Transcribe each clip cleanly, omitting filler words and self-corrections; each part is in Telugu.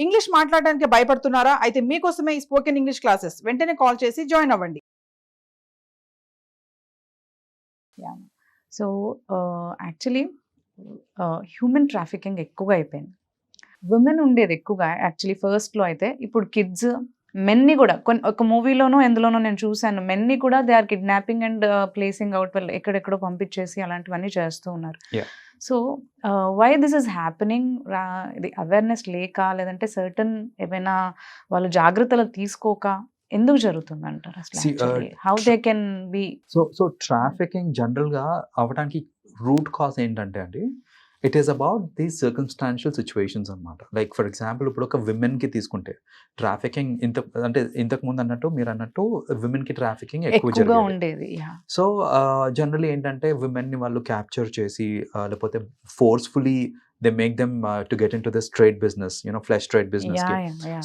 ఇంగ్లీష్ మాట్లాడడానికి భయపడుతున్నారా? అయితే మీకోసమే ఈ స్పోకెన్ ఇంగ్లీష్ క్లాసెస్. వెంటనే కాల్ చేసి జాయిన్ అవ్వండి. సో యాక్చువల్లీ హ్యూమన్ ట్రాఫికింగ్ ఎక్కువగా అయిపోయింది. ఉమెన్ ఉండేది ఎక్కువగా యాక్చువల్లీ ఫస్ట్లో అయితే. ఇప్పుడు కిడ్స్ మెన్ని కూడా ఒక మూవీలోనో ఎందులోనో నేను చూశాను, మెన్ని కూడా they are kidnapping and placing out ఎక్కడెక్కడో పంపించేసి అలాంటివన్నీ చేస్తూ ఉన్నారు. So why this is happening? ఇది అవేర్నెస్ లేక, లేదంటే సర్టన్ ఏమైనా వాళ్ళు జాగ్రత్తలు తీసుకోక ఎందుకు జరుగుతుంది అంటారు అసలు? How they can be? So trafficking general గా అవడానికి రూట్ కాజ్ ఏంటంటే అండి, it is about the circumstantial situations అనమాట. లైక్ ఫర్ ఎగ్జాంపుల్ ఇప్పుడు ఒక విమెన్కి తీసుకుంటే ట్రాఫికింగ్ ఇంతకు ముందు అన్నట్టు మీరు అన్నట్టు విమెన్కి ట్రాఫికింగ్ ఎక్కువ ఉండేది. సో జనరల్లీ ఏంటంటే విమెన్ని వాళ్ళు క్యాప్చర్ చేసి లేకపోతే forcefully they make them to get in to this trade business, flesh trade business.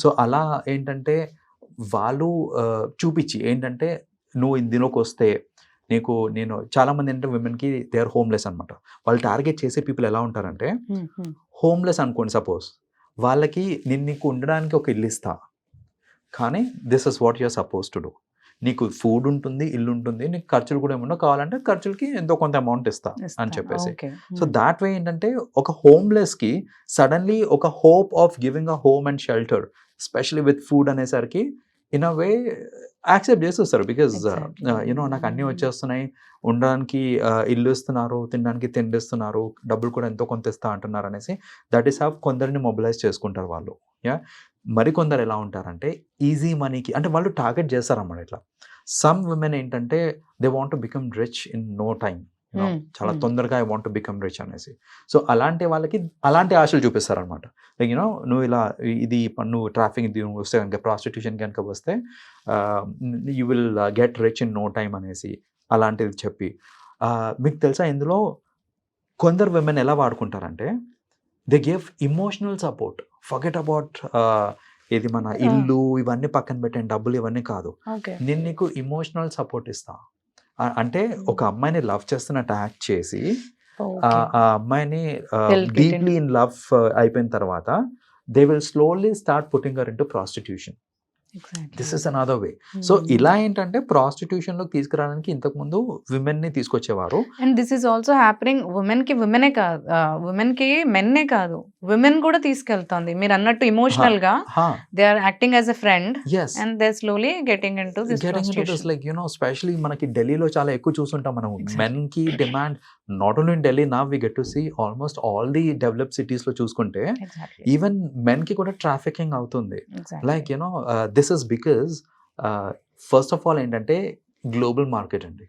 So అలా ఏంటంటే వాళ్ళు చూపించి ఏంటంటే నువ్వు ఇందులోకి వస్తే నేను చాలా మంది ఏంటంటే విమెన్కి దే ఆర్ హోమ్లెస్ అనమాట. వాళ్ళు టార్గెట్ చేసే పీపుల్ ఎలా ఉంటారంటే, హోమ్లెస్ అనుకోండి సపోజ్, వాళ్ళకి నీకు ఉండడానికి ఒక ఇల్లు ఇస్తా, కానీ this is what you're suppose to do. నీకు ఫుడ్ ఉంటుంది, ఇల్లు ఉంటుంది, నీకు ఖర్చులు కూడా ఏమన్నా కావాలంటే ఖర్చులకి ఎంతో కొంత అమౌంట్ ఇస్తా అని చెప్పేసి. సో దాట్ వే ఏంటంటే ఒక హోమ్లెస్కి సడన్లీ ఒక hope of giving a home and shelter, especially with food అనేసరికి ఇన్ అ వే యాక్సెప్ట్ చేసేస్తారు. బికాజ్ నాకు అన్నీ వచ్చేస్తున్నాయి, ఉండడానికి ఇల్లు ఇస్తున్నారు, తినడానికి తిండిస్తున్నారు, డబ్బులు కూడా ఎంతో కొంత ఇస్తా అంటున్నారు అనేసి దట్ ఈస్ హావ్ కొందరిని మొబిలైజ్ చేసుకుంటారు వాళ్ళు. మరికొందరు ఎలా ఉంటారంటే ఈజీ మనీకి అంటే వాళ్ళు టార్గెట్ చేస్తారన్నమాట. ఇట్లా సమ్ విమెన్ ఏంటంటే they want to become rich in no time, చాలా తొందరగా I want to become rich అనేసి. సో అలాంటి వాళ్ళకి అలాంటి ఆశలు చూపిస్తారనమాట. లైక్ నువ్వు ఇలా ఇది నువ్వు ట్రాఫిక్ వస్తే కనుక, ప్రాస్టిట్యూషన్ కనుక వస్తే you will get rich in no time అనేసి అలాంటిది చెప్పి. మీకు తెలుసా ఇందులో కొందరు విమెన్ ఎలా వాడుకుంటారంటే they give emotional support. Forget about ఇది మన ఇల్లు ఇవన్నీ పక్కన పెట్టండి, డబ్బులు ఇవన్నీ కాదు, నేను నీకు ఇమోషనల్ సపోర్ట్ ఇస్తా అంటే ఒక అమ్మాయిని లవ్ చేస్తున్నట్టు యాక్ట్ చేసి ఆ అమ్మాయిని డీప్లీ ఇన్ లవ్ అయిపోయిన తర్వాత they will slowly start putting her into prostitution. This is another way. So ఇలా ఏంటంటే ప్రాస్టిట్యూషన్ లోకి తీసుకురావడానికి ఇంతకు ముందు విమెన్ ని తీసుకొచ్చేవారు. And this is also happening women కి విమెనే కాదు, ఉమెన్ కి మెన్నే కాదు, విమెన్ కూడా తీసుకెళ్తుంది. మీరు అన్నట్టు ఇమోషనల్ గా they are acting as a friend and they slowly getting into this prostitution. Like specially మనకి ఢిల్లీలో చాలా ఎక్కువ చూస్తుంటాం మనం. మెన్ కి demand not only in Delhi, now we get to see almost all the developed cities లో చూసుకుంటే ఈవెన్ మెన్ కి కూడా ట్రాఫికింగ్ అవుతుంది. Like this is because first of all ఏంటంటే గ్లోబల్ మార్కెట్ అండి.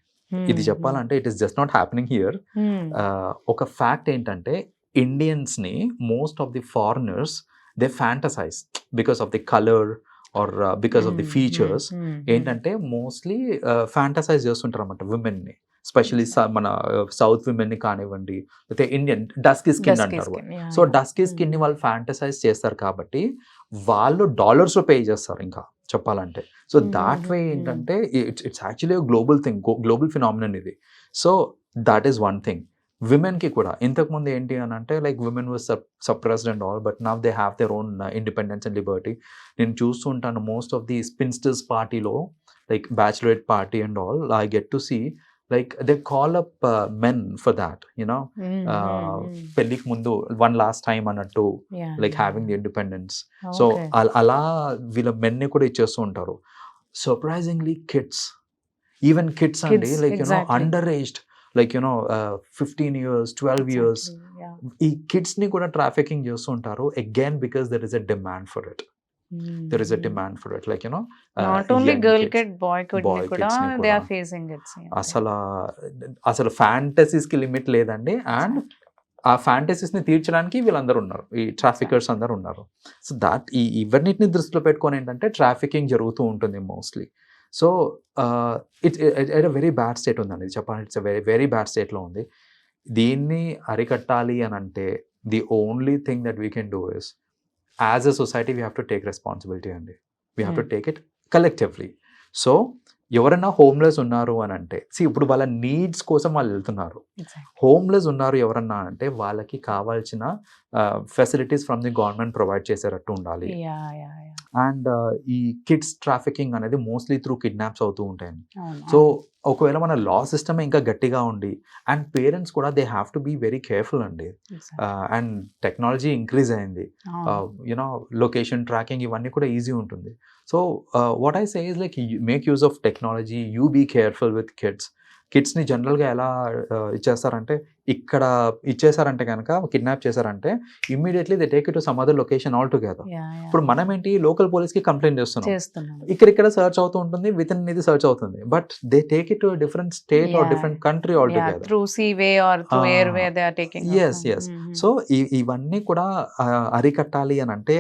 ఇది చెప్పాలంటే it is just not happening here. ఒక ఫ్యాక్ట్ ఏంటంటే ఇండియన్స్ ని most of the foreigners they fantasize because of the colour or because of the features. ఏంటంటే మోస్ట్లీ ఫ్యాంటసైజ్ చేస్తుంటారు అన్నమాట విమెన్ ని, ఎస్పెషల్లీ మన సౌత్ విమెన్ ని కానివ్వండి, లేకపోతే ఇండియన్ డస్కీ స్కిన్ అంటారు. సో డస్కీ స్కిన్ ని వాళ్ళు ఫ్యాంటసైజ్ చేస్తారు కాబట్టి వాళ్ళు డాలర్స్ లో పే చేస్తారు ఇంకా చెప్పాలంటే. సో దాట్ వే ఏంటంటే it's actually global thing, global phenomenon ఇది. So that is one thing. విమెన్కి కూడా ఇంతకుముందు ఏంటి అని అంటే like women was suppressed and all, but now they have their own independence and liberty. నేను చూస్తూ ఉంటాను మోస్ట్ ఆఫ్ ది స్పిన్స్టర్స్ పార్టీలో, like bachelorette party and all, I get to see like they call up men for that, పెళ్ళికి ముందు one last time అన్నట్టు, like having the independence. So అలా వీళ్ళ మెన్ని కూడా ఇచ్చేస్తూ ఉంటారు. సర్ప్రైజింగ్లీ కిడ్స్, ఈవెన్ కిడ్స్ అండి, like under aged, like 15 years 12 years, ఈ కిడ్స్ ని కూడా ట్రాఫికింగ్ చేస్తూ ఉంటారు. Again because there is a demand for it. There is a demand for it, like not only girl kid, boy kid kuda they are facing it. అసలు ఫ్యాంటసీస్ కి లిమిట్ లేదండి. అండ్ ఆ ఫ్యాంటసీస్ ని తీర్చడానికి వీళ్ళందరూ ఉన్నారు, ఈ ట్రాఫికర్స్ అందరూ ఉన్నారు. సో దాట్ ఇవన్నిటిని దృష్టిలో పెట్టుకొని ఏంటంటే ట్రాఫికింగ్ జరుగుతూ ఉంటుంది mostly. So it's a very bad state ఉందండి చెప్పాలి. ఇట్స్ వెరీ వెరీ బ్యాడ్ స్టేట్లో ఉంది. దీన్ని అరికట్టాలి అని అంటే the only thing that we can do is, as a society we have to take responsibility and we have to take it collectively. So ఎవరైనా హోమ్లెస్ ఉన్నారు అని అంటే ఇప్పుడు వాళ్ళ నీడ్స్ కోసం వాళ్ళు వెళ్తున్నారు. హోమ్లెస్ ఉన్నారు ఎవరన్నా అంటే వాళ్ళకి కావాల్సిన facilities from the government provide చేసేటట్టు ఉండాలి. అండ్ ఈ కిడ్స్ ట్రాఫికింగ్ అనేది మోస్ట్లీ త్రూ కిడ్నాప్స్ అవుతూ ఉంటాయి. సో ఒకవేళ మన లా సిస్టమ్ ఇంకా గట్టిగా ఉండి అండ్ పేరెంట్స్ కూడా they have to be very careful అండి. అండ్ టెక్నాలజీ ఇంక్రీజ్ అయింది, యునో లొకేషన్ ట్రాకింగ్ ఇవన్నీ కూడా ఈజీ ఉంటుంది. So what I say is like make use of technology, you be careful with కిడ్స్ని జనరల్గా ఎలా ఇచ్చేస్తారంటే ఇక్కడ ఇచ్చేసారంటే కనుక కిడ్నాప్ చేశారంటే immediately they take it to some other location all together. ఇప్పుడు మనం ఏంటి లోకల్ పోలీస్కి కంప్లైంట్ చేస్తున్నాం, ఇక్కడ సర్చ్ అవుతూ ఉంటుంది, విత్ ఇన్ ఇది సర్చ్ అవుతుంది, but they take it to different state or different country all together. Yes. So ఇవన్నీ కూడా అరికట్టాలి అని అంటే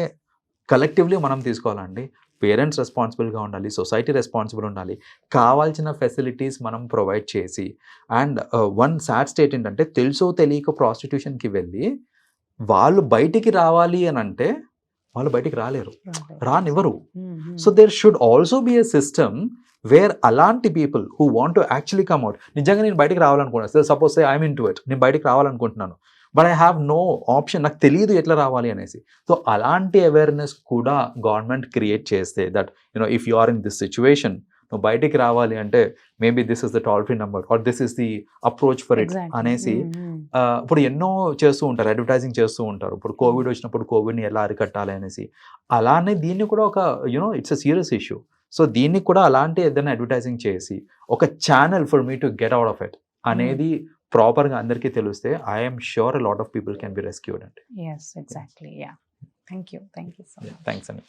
కలెక్టివ్లీ మనం తీసుకోవాలండి. పేరెంట్స్ రెస్పాన్సిబుల్గా ఉండాలి, సొసైటీ రెస్పాన్సిబుల్ ఉండాలి, కావాల్సిన ఫెసిలిటీస్ మనం ప్రొవైడ్ చేసి. అండ్ వన్ సాడ్ స్టేట్ ఏంటంటే తెలుసో తెలియక ప్రాస్టిట్యూషన్కి వెళ్ళి వాళ్ళు బయటికి రావాలి అని అంటే వాళ్ళు బయటికి రానివ్వరు. So there should also be a system where అలాంటి people who want to actually come out, నిజంగా నేను బయటికి రావాలనుకుంటున్నాను, suppose I'm in to it, నేను బయటికి రావాలనుకుంటున్నాను, but I have no option, నాకు తెలియదు ఎట్లా రావాలి అనేసి. సో అలాంటి అవేర్నెస్ కూడా గవర్నమెంట్ క్రియేట్ చేస్తే that you know if you are in this situation, నువ్వు బయటికి రావాలి అంటే maybe this is the toll free number or this is the approach for it అనేసి. ఇప్పుడు ఎన్నో చేస్తూ ఉంటారు, అడ్వర్టైజింగ్ చేస్తూ ఉంటారు. ఇప్పుడు కోవిడ్ వచ్చినప్పుడు కోవిడ్ని ఎలా అరికట్టాలి అనేసి. అలానే దీన్ని కూడా ఒక you know it's a serious issue. సో దీన్ని కూడా అలాంటి ఏదైనా అడ్వర్టైజింగ్ చేసి ఒక channel for me to get out of it అనేది ప్రాపర్గా అందరికీ తెలిస్తే I'm sure lot of people can be rescued అండి. Yes, exactly. Yeah, thank you so much. Thanks అండి.